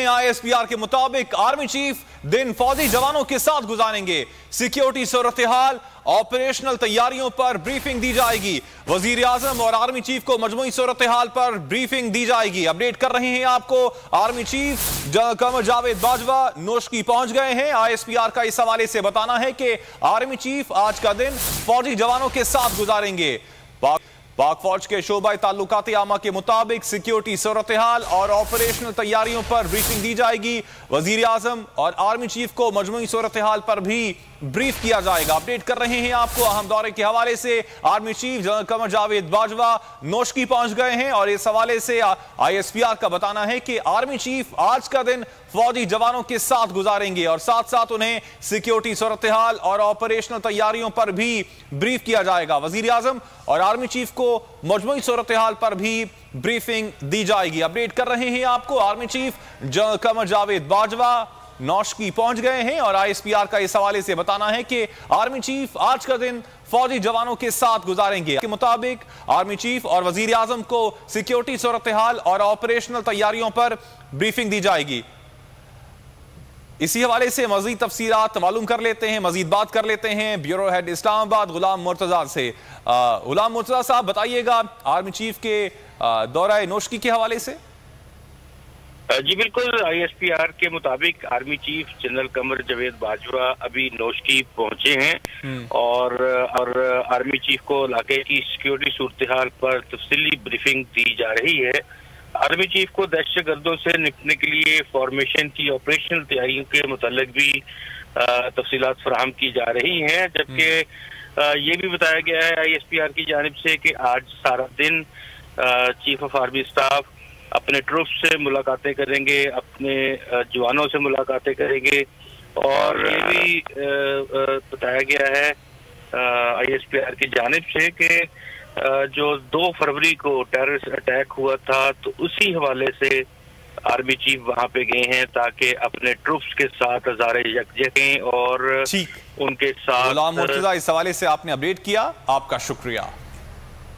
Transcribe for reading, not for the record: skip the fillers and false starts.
हैं। ISPR के मुताबिक आर्मी चीफ दिन फौजी जवानों के साथ गुजारेंगे। सिक्योरिटी सूरत हाल, ऑपरेशनल तैयारियों पर ब्रीफिंग दी जाएगी। वजीर आजम और आर्मी चीफ को मजमूई सूरत हाल पर ब्रीफिंग दी जाएगी। अपडेट कर रहे हैं आपको आर्मी चीफ कमर जावेद बाजवा नोशकी पहुंच गए हैं। ISPR का इस हवाले से बताना है कि आर्मी चीफ आज का दिन फौजी जवानों के साथ गुजारेंगे। पाक फौज के शोबा ताल्लुकात आमा के मुताबिक सिक्योरिटी सूरत हाल और ऑपरेशनल तैयारियों पर ब्रीफिंग दी जाएगी। वजीर आजम और आर्मी चीफ को मजमूई सूरत हाल पर भी ब्रीफ किया जाएगा। अपडेट कर रहे हैं आपको अहम दौरे के हवाले से army chief general Qamar Javed Bajwa Noshki पहुंच गए हैं और इस हवाले से ISPR का बताना है कि आर्मी चीफ आज का दिन फौजी जवानों के साथ गुजारेंगे और साथ साथ उन्हें सिक्योरिटी सूरत हाल और ऑपरेशनल तैयारियों पर भी ब्रीफ किया जाएगा। वजीर आजम और आर्मी चीफ को मजमूई सूरत हाल पर भी ब्रीफिंग दी जाएगी। अपडेट कर रहे हैं आपको army chief general Qamar Javed Bajwa Noshki पहुंच गए हैं और ISPR का इस हवाले से बताना है कि आर्मी चीफ आज का दिन फौजी जवानों के साथ गुजारेंगे। के मुताबिक आर्मी चीफ और वजीर आजम को सिक्योरिटी सूरत हाल और ऑपरेशनल तैयारियों पर ब्रीफिंग दी जाएगी। इसी हवाले से मजीद तफसीलात मालूम कर लेते हैं, मजीद बात कर लेते हैं ब्यूरो हेड इस्लामाबाद गुलाम मुर्तजा से। गुलाम मुर्तजा साहब बताइएगा आर्मी चीफ के दौरा नोशकी के हवाले से। जी बिल्कुल, ISPR के मुताबिक army chief general Qamar Javed Bajwa अभी नोशकी पहुंचे हैं और आर्मी चीफ को इलाके की सिक्योरिटी सूरत हाल पर तफसीली ब्रीफिंग दी जा रही है। आर्मी चीफ को दहशतगर्दों से निपटने के लिए फॉर्मेशन की ऑपरेशनल तैयारियों के मुतालिक भी तफसीलात फराहम की जा रही हैं, जबकि ये भी बताया गया है ISPR की जानिब से कि आज सारा दिन चीफ ऑफ आर्मी स्टाफ अपने ट्रूप्स से मुलाकातें करेंगे, अपने जवानों से मुलाकातें करेंगे और ये भी बताया गया है ISPR की जानिब से कि जो 2 फरवरी को टेररिस्ट अटैक हुआ था तो उसी हवाले से आर्मी चीफ वहां पे गए हैं ताकि अपने ट्रूप्स के साथ हजारे यकजहें और उनके साथ। गुलाम मुर्तजा इस हवाले से आपने अपडेट किया, आपका शुक्रिया।